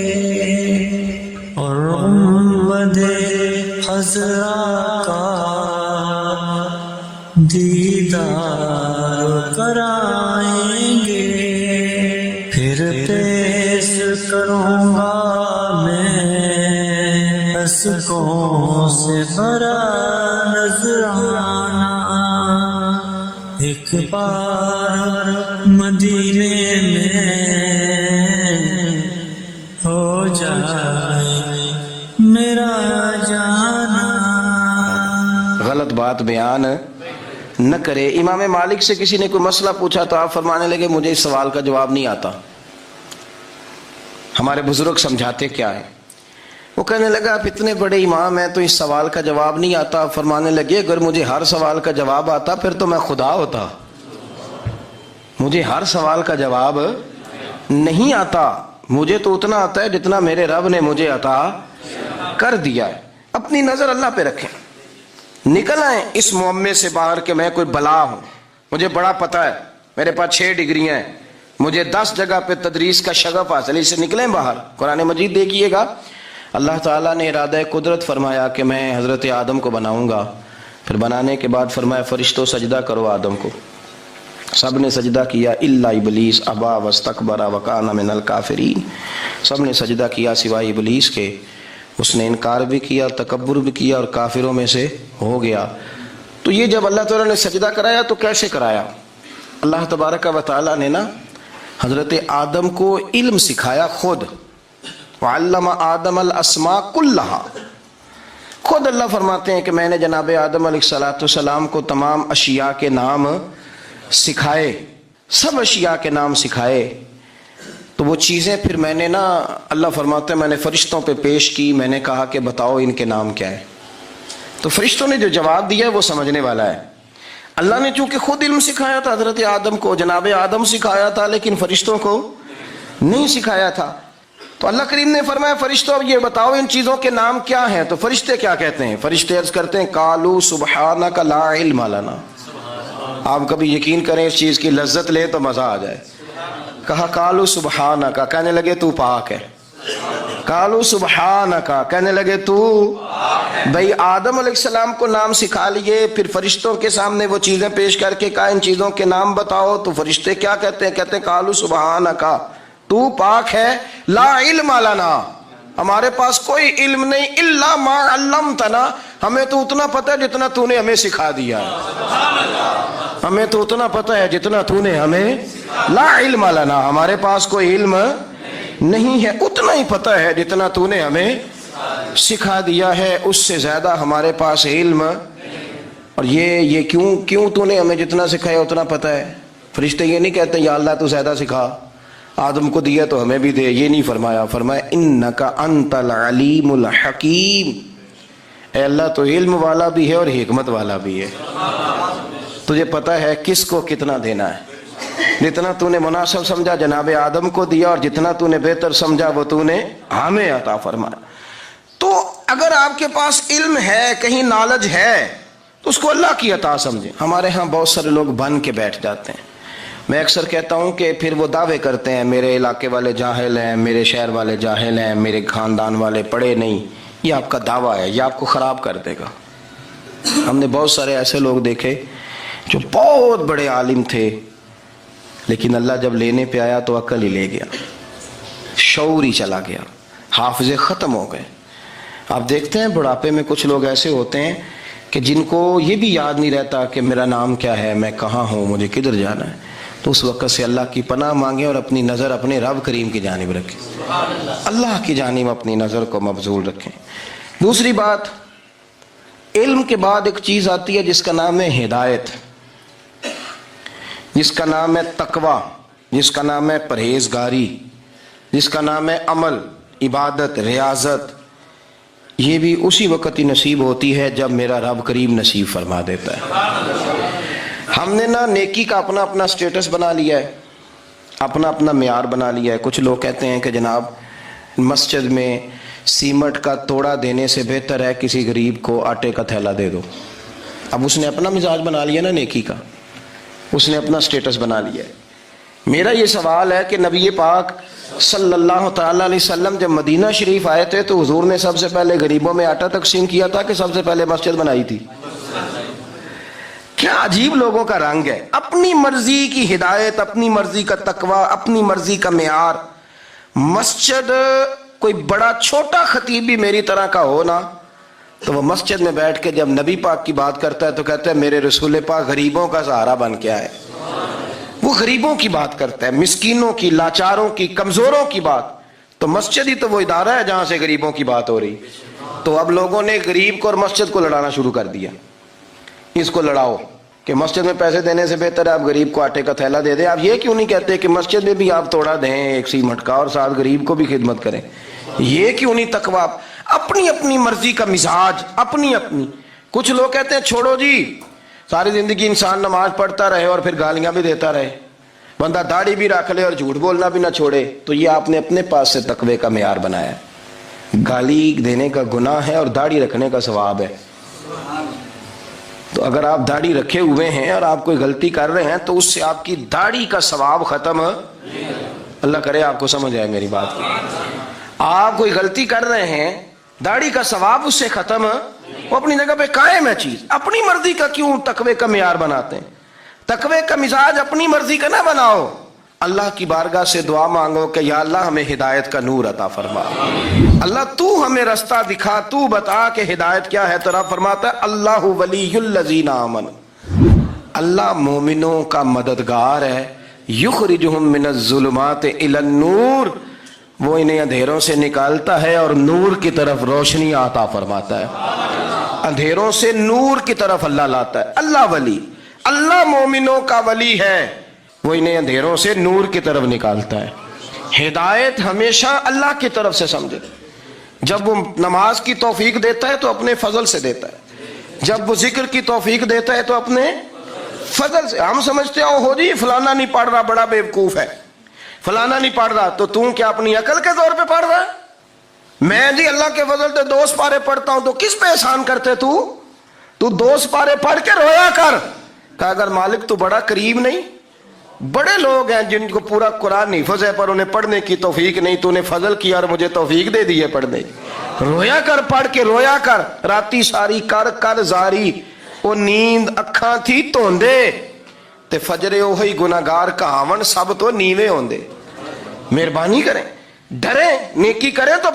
اور امت خسرا کا دیدار کرائیں گے، پھر پیش کروں گا میں اشکوں سے بھرا نذرانہ، ایک بار مدینے میں ہو جائے میرا جانا۔ غلط بات بیان نہ کرے۔ امام مالک سے کسی نے کوئی مسئلہ پوچھا تو آپ فرمانے لگے مجھے اس سوال کا جواب نہیں آتا، ہمارے بزرگ سمجھاتے کیا ہے؟ وہ کہنے لگا آپ اتنے بڑے امام ہیں تو اس سوال کا جواب نہیں آتا؟ آپ فرمانے لگے اگر مجھے ہر سوال کا جواب آتا پھر تو میں خدا ہوتا، مجھے ہر سوال کا جواب نہیں آتا، مجھے تو اتنا آتا ہے جتنا میرے رب نے مجھے عطا کر دیا ہے۔ اپنی نظر اللہ پہ رکھیں، نکل آئیں اس معمے سے باہر کہ میں کوئی بلا ہوں، مجھے بڑا پتہ ہے، میرے پاس 6 ڈگریاں ہیں، مجھے 10 جگہ پہ تدریس کا شغف حاصل ہے، اس سے نکلیں باہر۔ قرآن مجید دیکھیے گا، اللہ تعالیٰ نے ارادہ قدرت فرمایا کہ میں حضرت آدم کو بناؤں گا، پھر بنانے کے بعد فرمایا فرشتوں سجدہ کرو آدم کو، سب نے سجدہ کیا الا ابلیس ابا واستکبر وکان من الکافرین، سب نے سجدہ کیا سوائے ابلیس کے، اس نے انکار بھی کیا، تکبر بھی کیا اور کافروں میں سے ہو گیا۔ تو یہ جب اللہ تعالیٰ نے سجدہ کرایا تو کیسے کرایا؟ اللہ تبارک و تعالیٰ نے نا حضرت آدم کو علم سکھایا خود، وعلم آدم الاسماء کلہا، خود اللہ فرماتے ہیں کہ میں نے جناب آدم علیہ السلام کو تمام اشیاء کے نام سکھائے، سب اشیاء کے نام سکھائے۔ تو وہ چیزیں پھر میں نے نا، اللہ فرماتے ہیں میں نے فرشتوں پہ پیش کی، میں نے کہا کہ بتاؤ ان کے نام کیا ہے، تو فرشتوں نے جو جواب دیا وہ سمجھنے والا ہے۔ اللہ نے چونکہ خود علم سکھایا تھا حضرت آدم کو، جناب آدم سکھایا تھا، لیکن فرشتوں کو نہیں سکھایا تھا۔ تو اللہ کریم نے فرمایا فرشتوں اب یہ بتاؤ ان چیزوں کے نام کیا ہیں؟ تو فرشتے کیا کہتے ہیں؟ فرشتے عرض کرتے ہیں قالوا سبحانک لا علم لنا۔ آپ کبھی یقین کریں اس چیز کی لذت لیں تو مزہ آ جائے۔ کہا قالوا سبحانک، کہنے لگے تو پاک ہے، قالوا سبحانک، کہنے لگے تو بھئی آدم علیہ السلام کو نام سکھا لیے، پھر فرشتوں کے سامنے وہ چیزیں پیش کر کے کہا ان چیزوں کے نام بتاؤ، تو فرشتے کیا کہتے ہیں؟ کہتے ہیں قالوا سبحانک، تو پاک ہے، لا علم لنا، ہمارے پاس کوئی علم نہیں، الا ما علمتنا، ہمیں تو اتنا پتہ ہے جتنا تو نے ہمیں سکھا دیا ہے، ہمیں تو اتنا پتہ ہے جتنا تو نے ہمیں، لا علم لنا، ہمارے پاس کوئی علم نہیں ہے، اتنا ہی پتہ ہے جتنا تو نے ہمیں سکھا دیا ہے، اس سے زیادہ ہمارے پاس علم۔ اور یہ کیوں تو نے ہمیں جتنا سکھایا اتنا پتہ ہے؟ فرشتے یہ نہیں کہتے یا اللہ تو زیادہ سکھا، آدم کو دیا تو ہمیں بھی دے، یہ نہیں فرمایا، فرمایا انکا انت العلیم الحکیم، اے اللہ تو علم والا بھی ہے اور حکمت والا بھی ہے، تجھے پتہ ہے کس کو کتنا دینا ہے، جتنا تو نے مناسب سمجھا جناب آدم کو دیا، اور جتنا تو نے بہتر سمجھا وہ تو نے ہمیں عطا فرمایا۔ تو اگر آپ کے پاس علم ہے، کہیں نالج ہے، تو اس کو اللہ کی عطا سمجھیں۔ ہمارے ہاں بہت سارے لوگ بن کے بیٹھ جاتے ہیں، میں اکثر کہتا ہوں کہ پھر وہ دعوے کرتے ہیں میرے علاقے والے جاہل ہیں، میرے شہر والے جاہل ہیں، میرے خاندان والے پڑھے نہیں، یہ آپ کا دعویٰ ہے، یہ آپ کو خراب کر دے گا۔ ہم نے بہت سارے ایسے لوگ دیکھے جو بہت بڑے عالم تھے، لیکن اللہ جب لینے پہ آیا تو عقل ہی لے گیا، شعور ہی چلا گیا، حافظے ختم ہو گئے۔ آپ دیکھتے ہیں بڑھاپے میں کچھ لوگ ایسے ہوتے ہیں کہ جن کو یہ بھی یاد نہیں رہتا کہ میرا نام کیا ہے، میں کہاں ہوں، مجھے کدھر جانا ہے۔ تو اس وقت سے اللہ کی پناہ مانگیں اور اپنی نظر اپنے رب کریم کی جانب رکھیں، اللہ کی جانب اپنی نظر کو مبذول رکھیں۔ دوسری بات، علم کے بعد ایک چیز آتی ہے جس کا نام ہے ہدایت، جس کا نام ہے تقوی، جس کا نام ہے پرہیزگاری، جس کا نام ہے عمل، عبادت، ریاضت۔ یہ بھی اسی وقت ہی نصیب ہوتی ہے جب میرا رب کریم نصیب فرما دیتا ہے۔ ہم نے نا نیکی کا اپنا اپنا سٹیٹس بنا لیا ہے، اپنا اپنا معیار بنا لیا ہے۔ کچھ لوگ کہتے ہیں کہ جناب مسجد میں سیمٹ کا توڑا دینے سے بہتر ہے کسی غریب کو آٹے کا تھیلا دے دو۔ اب اس نے اپنا مزاج بنا لیا نا نیکی کا، اس نے اپنا سٹیٹس بنا لیا ہے۔ میرا یہ سوال ہے کہ نبی پاک صلی اللہ تعالیٰ علیہ وسلم جب مدینہ شریف آئے تھے تو حضور نے سب سے پہلے غریبوں میں آٹا تقسیم کیا تھا کہ سب سے پہلے مسجد بنائی تھی؟ کیا عجیب لوگوں کا رنگ ہے، اپنی مرضی کی ہدایت، اپنی مرضی کا تقوی، اپنی مرضی کا معیار۔ مسجد کوئی بڑا چھوٹا خطیب بھی میری طرح کا ہو نا، تو وہ مسجد میں بیٹھ کے جب نبی پاک کی بات کرتا ہے تو کہتا ہے میرے رسول پاک غریبوں کا سہارا بن کے آئے۔ وہ غریبوں کی بات کرتا ہے، مسکینوں کی، لاچاروں کی، کمزوروں کی بات۔ تو مسجد ہی تو وہ ادارہ ہے جہاں سے غریبوں کی بات ہو رہی۔ تو اب لوگوں نے غریب کو اور مسجد کو لڑانا شروع کر دیا، اس کو لڑاؤ، کہ مسجد میں پیسے دینے سے بہتر ہے آپ غریب کو آٹے کا تھیلا دے دیں. آپ یہ کیوں نہیں کہتے کہ مسجد میں بھی آپ توڑا دیں ایک سیمنٹ کا اور ساتھ غریب کو بھی خدمت کریں؟ یہ کیوں نہیں تقویٰ؟ اپنی اپنی مرضی کا مزاج، اپنی اپنی. کچھ لوگ کہتے ہیں چھوڑو جی، ساری زندگی انسان نماز پڑھتا رہے اور پھر گالیاں بھی دیتا رہے، بندہ داڑھی بھی رکھ لے اور جھوٹ بولنا بھی نہ چھوڑے. تو یہ آپ نے اپنے پاس سے تقوی کا معیار بنایا ہے. گالی دینے کا گناہ ہے اور داڑھی رکھنے کا ثواب ہے. تو اگر آپ داڑھی رکھے ہوئے ہیں اور آپ کوئی غلطی کر رہے ہیں تو اس سے آپ کی داڑھی کا ثواب ختم. اللہ کرے آپ کو سمجھ آئے میری بات. آپ کوئی غلطی کر رہے ہیں، داڑھی کا ثواب اس سے ختم، وہ اپنی جگہ پہ قائم ہے چیز. اپنی مرضی کا کیوں تقوی کا معیار بناتے ہیں؟ تقوی کا مزاج اپنی مرضی کا نہ بناؤ. اللہ کی بارگاہ سے دعا مانگو کہ یا اللہ ہمیں ہدایت کا نور عطا فرما. اللہ تو ہمیں رستہ دکھا، تو بتا کہ ہدایت کیا ہے. تو رب فرماتا ہے اللہ ولی الذین آمنوا، اللہ مومنوں کا مددگار ہے. یخرجہم من الظلمات الی النور، وہ انہیں اندھیروں سے نکالتا ہے اور نور کی طرف روشنی عطا فرماتا ہے. اندھیروں سے نور کی طرف اللہ لاتا ہے. اللہ ولی، اللہ مومنوں کا ولی ہے، وہ انہیں اندھیروں سے نور کی طرف نکالتا ہے. ہدایت ہمیشہ اللہ کی طرف سے سمجھے. جب وہ نماز کی توفیق دیتا ہے تو اپنے فضل سے دیتا ہے، جب وہ ذکر کی توفیق دیتا ہے تو اپنے فضل سے. ہم سمجھتے ہیں ہو جی فلانا نہیں پڑھ رہا بڑا بیوقوف ہے، فلانا نہیں پڑھ رہا، تو تم کیا اپنی عقل کے زور پہ پڑھ رہا ہے؟ میں جی اللہ کے فضل سے 2 سپارے پڑھتا ہوں، تو کس پہ احسان کرتے تو 2 سپارے پڑھ کے رویا کر. کہا اگر مالک تو بڑا قریب نہیں، بڑے لوگ ہیں جن کو پورا قرآن حفظ ہے پر انہیں پڑھنے کی توفیق نہیں، تو انہیں فضل کیا اور مجھے توفیق دے دی ہے پڑھنے کی. رویا کر، پڑھ کے رویا کر. راتی ساری کر کر زاری، وہ نیند اکھاں تھی توندے تے فجرے وہی گناہگار کہاون سب تو نیوے ہوندے. مہربانی کریں، ڈریں، نیکی کریں تو